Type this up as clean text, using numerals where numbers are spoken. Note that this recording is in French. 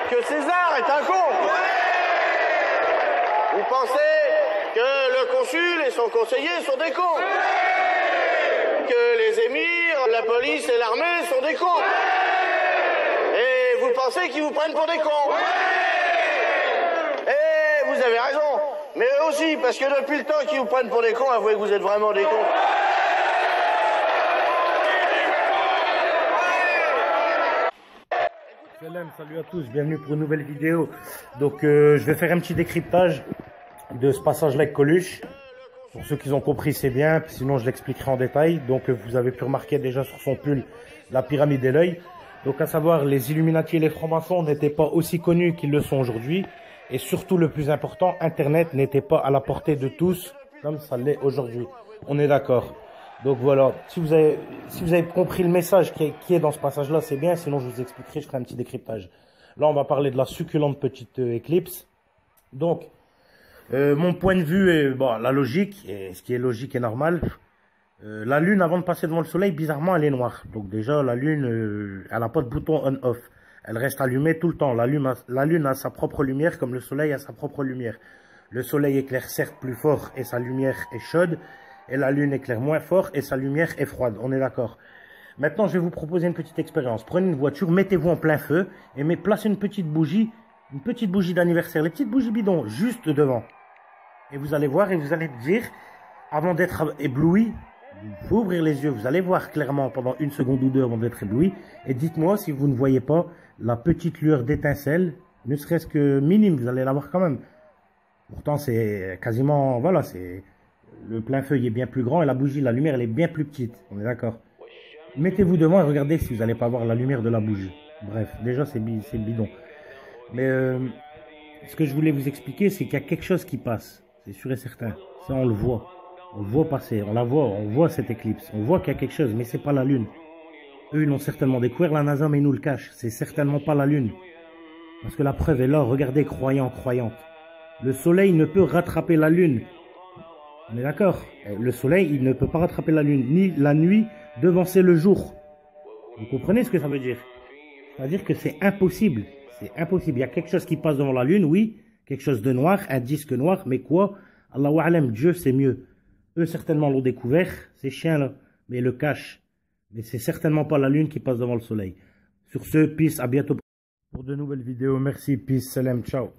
que César est un con. Vous pensez que le consul et son conseiller sont des cons. Que les émirs, la police et l'armée sont des cons. Et vous pensez qu'ils vous prennent pour des cons. Et vous avez raison. Mais eux aussi, parce que depuis le temps qu'ils vous prennent pour des cons, avouez que vous êtes vraiment des cons. Salut à tous, bienvenue pour une nouvelle vidéo. Donc je vais faire un petit décryptage de ce passage-là avec Coluche. Pour ceux qui ont compris, c'est bien, sinon je l'expliquerai en détail. Donc vous avez pu remarquer déjà sur son pull la pyramide et l'œil. Donc à savoir, les Illuminati et les francs-maçons n'étaient pas aussi connus qu'ils le sont aujourd'hui. Et surtout le plus important, Internet n'était pas à la portée de tous comme ça l'est aujourd'hui. On est d'accord. Donc voilà, si vous avez compris le message qui est dans ce passage-là, c'est bien. Sinon, je vous expliquerai, je ferai un petit décryptage. Là, on va parler de la succulente petite éclipse. Donc, mon point de vue est la logique, et ce qui est logique et normal. La Lune, avant de passer devant le Soleil, bizarrement, elle est noire. Donc déjà, la Lune, elle n'a pas de bouton on-off. Elle reste allumée tout le temps. La Lune a sa propre lumière, comme le Soleil a sa propre lumière. Le Soleil éclaire certes plus fort et sa lumière est chaude. Et la Lune éclaire moins fort et sa lumière est froide. On est d'accord. Maintenant, je vais vous proposer une petite expérience. Prenez une voiture, mettez-vous en plein feu et placez une petite bougie d'anniversaire, les petites bougies bidons, juste devant. Et vous allez voir et vous allez me dire, avant d'être ébloui, il faut ouvrir les yeux. Vous allez voir clairement pendant 1 seconde ou 2 avant d'être ébloui. Et dites-moi si vous ne voyez pas la petite lueur d'étincelle, ne serait-ce que minime, vous allez la voir quand même. Pourtant, c'est quasiment, voilà, c'est... Le plein feu est bien plus grand et la bougie, la lumière, elle est bien plus petite. On est d'accord. Mettez-vous devant et regardez si vous n'allez pas voir la lumière de la bougie. Bref, déjà, c'est bidon. Mais ce que je voulais vous expliquer, c'est qu'il y a quelque chose qui passe. C'est sûr et certain. Ça, on le voit. On le voit passer. On la voit. On voit cette éclipse. On voit qu'il y a quelque chose, mais c'est pas la Lune. Eux, ils l'ont certainement découvert, la NASA, mais ils nous le cachent. C'est certainement pas la Lune. Parce que la preuve est là. Regardez, croyants, croyantes. Le Soleil ne peut rattraper la Lune. On est d'accord. Le Soleil, il ne peut pas rattraper la Lune, ni la nuit devancer le jour. Vous comprenez ce que ça veut dire? C'est-à-dire que c'est impossible. C'est impossible. Il y a quelque chose qui passe devant la Lune, oui. Quelque chose de noir, un disque noir. Mais quoi? Allahu A'lam, Dieu c'est mieux. Eux certainement l'ont découvert, ces chiens-là. Mais ils le cachent. Mais c'est certainement pas la Lune qui passe devant le Soleil. Sur ce, peace, à bientôt pour de nouvelles vidéos. Merci, peace, salam, ciao.